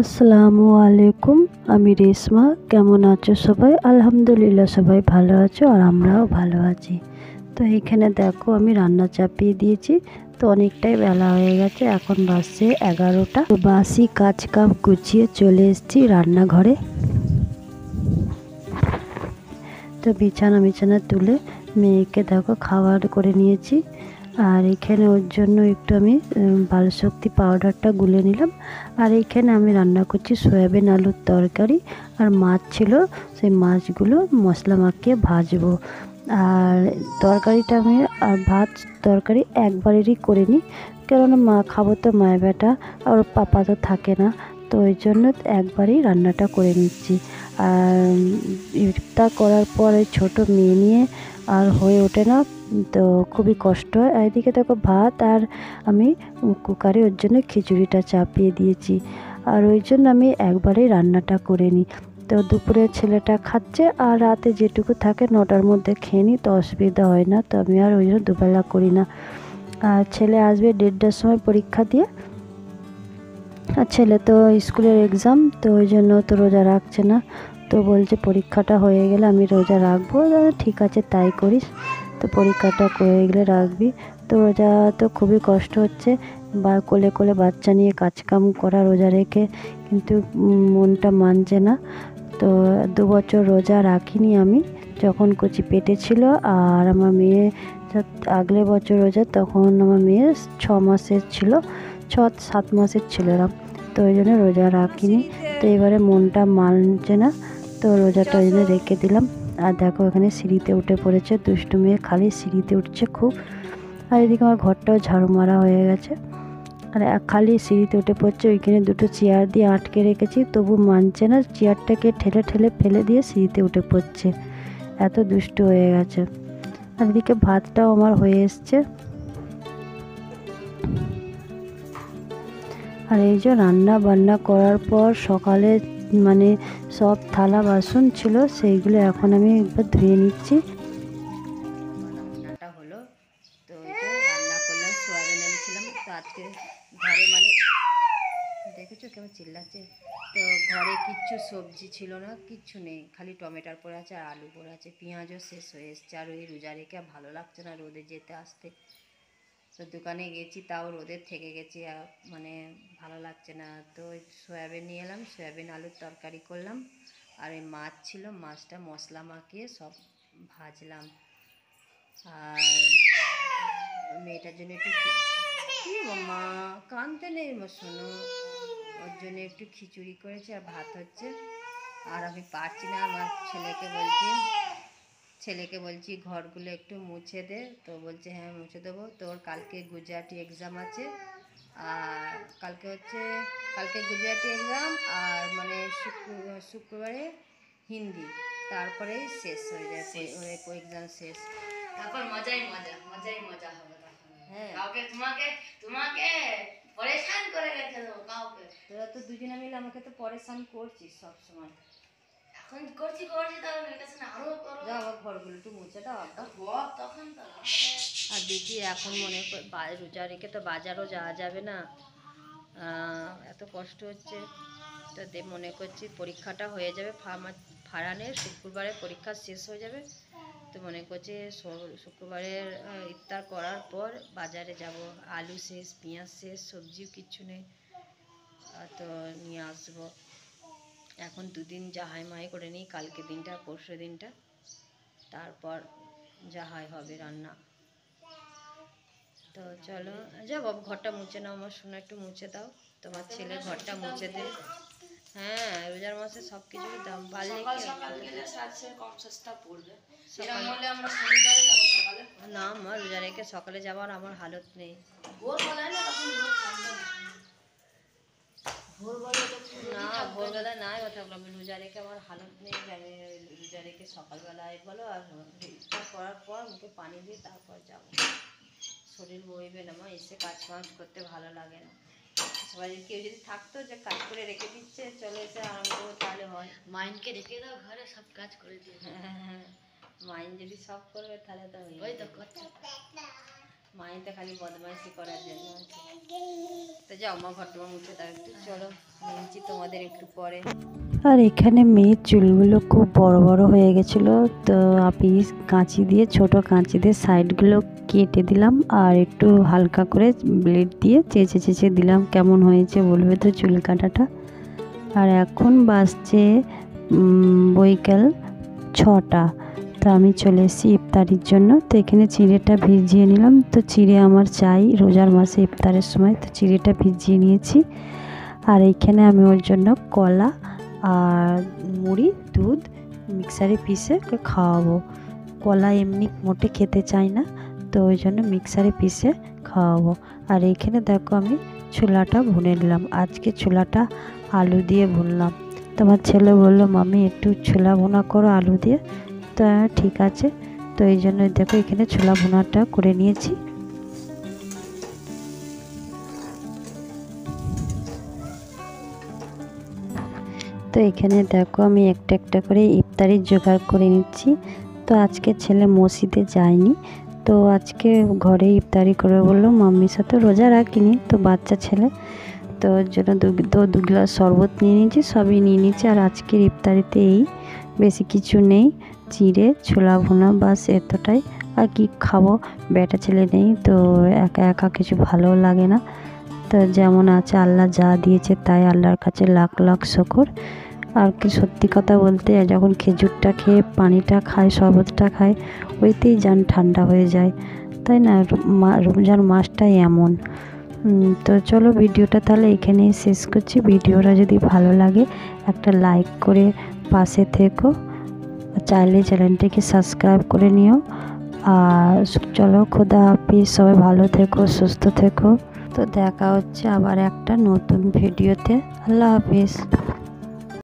আসসালামু আলাইকুম। আমি রেশমা। কেমন আছো সবাই? আলহামদুলিল্লাহ সবাই ভালো আছো আর আমরাও ভালো আছি। তো এইখানে দেখো আমি রান্না চাপিয়ে দিয়েছি। তো অনেকটাই বেলা হয়ে গেছে, এখন বাজছে 11টা। তো বাসি কাজ কাম গুছিয়ে চলে এসেছি রান্নাঘরে। তো বিছানা তুলে মেয়েকে দেখো খাবার করে নিয়েছি। আর এখানে ওর জন্য একটু আমি বালশক্তি পাউডারটা গুলে নিলাম। আর এইখানে আমি রান্না করছি সয়াবিন আলুর তরকারি। আর মাছ ছিল, সেই মাছগুলো মশলা মাখিয়ে ভাজবো। আর তরকারিটা আমি আর ভাত তরকারি একবারেরই করে নিই, কেননা মা খাবো তো, মায়ের বেটা আর পাপা তো থাকে না, তো ওই জন্য একবারেই রান্নাটা করে নিচ্ছি। আর ইফতার করার পরে ছোট মেয়ে নিয়ে আর হয়ে ওঠে না, তো খুবই কষ্ট হয়। আর এদিকে দেখো ভাত আর আমি কুকারে ওর জন্য খিচুড়িটা চাপিয়ে দিয়েছি। আর ওই জন্য আমি একবারেই রান্নাটা করে নিই। তো দুপুরে ছেলেটা খাচ্ছে আর রাতে যেটুকু থাকে 9টার মধ্যে খেয়ে নিই, তো অসুবিধা হয় না। তো আমি আর ওই জন্য দুবেলা করি না। আর ছেলে আসবে 1:30টার সময় পরীক্ষা দিয়ে। আর ছেলে তো স্কুলের এক্সাম, তো ওই জন্য তো রোজা রাখছে না। তো বলছে পরীক্ষাটা হয়ে গেলে আমি রোজা রাখবো। ঠিক আছে, তাই করিস। তো পরীক্ষাটা হয়ে গেলে রাখবি। তো রোজা তো খুবই কষ্ট হচ্ছে, বা কোলে কোলে বাচ্চা নিয়ে কাজকাম করা রোজা রেখে, কিন্তু মনটা মানছে না। তো 2 বছর রোজা রাখিনি আমি, যখন কচি পেটে ছিল। আর আমার মেয়ে আগলে বছর রোজা, তখন আমার মেয়ে 6 মাসের ছিল, 6-7 মাসের ছিল এরকম। তো ওই জন্য রোজা রাখিনি। তো এবারে মনটা মানছে না, তো রোজাটা ওই জন্য রেখে দিলাম। আর দেখো এখানে সিঁড়িতে উঠে পড়েছে, দুষ্টু মেয়ে খালি সিঁড়িতে উঠছে খুব। আর এদিকে আমার ঘরটাও ঝাড়ু মারা হয়ে গেছে। আর খালি সিঁড়িতে উঠে পড়ছে। ওইখানে দুটো চেয়ার দিয়ে আটকে রেখেছি, তবু মানছে না, চেয়ারটাকে ঠেলে ঠেলে ফেলে দিয়ে সিঁড়িতে উঠে পড়ছে। এত দুষ্ট হয়ে গেছে। আর এদিকে ভাতটাও আমার হয়ে এসছে। আর এই যে রান্না বান্না করার পর সকালে মানে সব থালা বাসন ছিল, সেইগুলো এখন আমি একবার ধুয়ে নিচ্ছি। রান্নাটা হলো, তো রান্না করলাম, সোয়াবিন এনেছিলাম। তো আজকে ঘরে মানে দেখেছো কেমন চিল্লাচ্ছে। তো ঘরে কিচ্ছু সবজি ছিল না, কিচ্ছু নেই, খালি টমেটোর পড়ে আছে আর আলু পড়ে আছে, পেঁয়াজও শেষ হয়ে এসছে। আর ওই রোজা রেখে ভালো লাগছে না রোদে যেতে আসতে। তো দোকানে গেছি, তাও রোদের থেকে গেছি, মানে ভালো লাগছে না। তো সয়াবিন নিয়ে এলাম, সয়াবিন আলুর তরকারি করলাম। আর ওই মাছ ছিল, মাছটা মশলা মাখিয়ে সব ভাজলাম। আর মেয়েটার জন্য একটু মা কানতে নেই শোনো, ওর জন্য একটু খিচুড়ি করেছি আর ভাত হচ্ছে। আর আমি পারছি না, আমার ছেলেকে বলছি ঘরগুলো একটু মুছে দে, তো বলছে হ্যাঁ মুছে দেবো। তোর কালকে গুজরাটি এক্সাম আছে, আর কালকে গুজরাটি এক্সাম, আর মানে শুক্রবারে হিন্দি, তারপরে শেষ হয়ে যায়, ওই এক্সাম শেষ, তারপর মজাই মজা হবে। হ্যাঁ, কাউকে তোমাকে তোমাকে পরেশান করে রেখে দেবো কাউকে। তোরা তো দুজনে মিলে আমাকে তো পরেশান করছিস সব সময়। এখন করছি তাহলে মেয়ের কাছে না আরো করো। যাও, আমার ঘরগুলো একটু মুছে দাও তখন তো। আর দেখি এখন মনে রোজা রেখে তো বাজারও যাওয়া যাবে না, এত কষ্ট হচ্ছে। তো মনে করছি পরীক্ষাটা হয়ে যাবে, ফারানের শুক্রবারে পরীক্ষা শেষ হয়ে যাবে। তো মনে করছি শুক্রবারের ইফতার করার পর বাজারে যাব। আলু শেষ, পেঁয়াজ শেষ, সবজিও কিচ্ছু নেই, তো নিয়ে আসবো। এখন 2 দিন যাহাই মাই করে নিই, কালকে দিনটা পরশু দিনটা, তারপর যাহাই হবে রান্না। তো চলো যাবো, ঘরটা মুছে নাও আমার সোনা, একটু মুছে দাও। তোমার ছেলে ঘরটা মুছে দে। হ্যাঁ, রোজার মাসে সব কিছুর দাম বাড়লে কম সস্তা পড়বে। না আমার রোজা রেখে সকালে যাওয়ার আমার হালত নেই। না ভোরবেলায় নাই কথা বলো, আমি রোজা রেখে আমার হালত নেই যে আমি রোজা রেখে সকালবেলায় বলো আর ইফতার করার পর মুখে পানি দিয়ে তারপর যাবো। শরীর বইবে না, আমার এসে কাজ করতে ভালো লাগে না। সবাই কেউ যদি থাকতো যে কাজ করে রেখে দিচ্ছে, চলে এসে আরাম করবো, তাহলে হয়। মাইনকে রেখে দাও ঘরে, সব কাজ করে দিয়ে। হ্যাঁ, মাইন যদি সব করবে তাহলে তো ওই তো করছে। মাই তো খালি বদমাইশি করার জন্য আছে। তো যাও মা ঘরটা মুছে দাও একটু, চলো নিচ্ছি তোমাদের একটু পরে। আর এখানে মেয়ের চুলগুলো খুব বড় বড় হয়ে গেছিলো, তো আমি কাঁচি দিয়ে, ছোট কাঁচি দিয়ে সাইডগুলো কেটে দিলাম আর একটু হালকা করে ব্লেড দিয়ে চেঁচে চেঁচে দিলাম। কেমন হয়েছে বলবে তো চুল কাটাটা। আর এখন বাজছে বৈকাল 6টা। তো আমি চলে এসেছি ইফতারির জন্য। তো এখানে চিড়েটা ভিজিয়ে নিলাম। তো চিড়ে আমার চাই রোজার মাসে ইফতারের সময়, তো চিড়েটা ভিজিয়ে নিয়েছি। আর এইখানে আমি ওর জন্য কলা আর মুড়ি দুধ মিক্সারে পিষে ওকে খাওয়াবো। কলা এমনি মোটে খেতে চাই না, তো ওই জন্য মিক্সারে পিষে খাওয়াবো। আর এইখানে দেখো আমি ছোলাটা ভুনে নিলাম। আজকে ছোলাটা আলু দিয়ে ভুনলাম। তোমার ছেলে বললো মামি একটু ছোলা ভুনা করো আলু দিয়ে। তো ঠিক আছে, তো এই জন্য দেখো এখানে ছোলা ভুনাটা করে নিয়েছি। তো এখানে দেখো আমি একটা একটা করে ইফতারির জোগাড় করে নিচ্ছি। তো আজকে ছেলে মসজিদে যায়নি, তো আজকে ঘরে ইফতারি করে বললো। মাম্মির সাথে রোজা রাখিনি, তো বাচ্চা ছেলে, তো ওর জন্য দু গ্লাস শরবত নিয়ে নিয়েছি, সবই নিয়ে নিয়েছি। আর আজকের ইফতারিতে এই বেশি কিছু নেই, চিড়ে ছোলা ভুনা বাস এতটাই। আর কি খাবো, বেটা ছেলে নেই, তো একা একা কিছু ভালো লাগে না। তো যেমন আছে আল্লাহ যা দিয়েছে তাই আল্লাহর কাছে লাখ লাখ শুকর। আর কি সত্যি কথা বলতে, যখন খেজুরটা খেয়ে পানিটা খায়, শরবতটা খায়, ওইতেই জান ঠান্ডা হয়ে যায়, তাই না? রমজান মাসটাই এমন। তো চলো ভিডিওটা তাহলে এখানেই শেষ করছি। ভিডিওটা যদি ভালো লাগে একটা লাইক করে পাশে থেকো, চাইলে চ্যানেলটিকে সাবস্ক্রাইব করে নিও। আর চলো খোদা হাফিজ, সবাই ভালো থেকো, সুস্থ থেকো। তো দেখা হচ্ছে আবার একটা নতুন ভিডিওতে। আল্লাহ হাফিজ।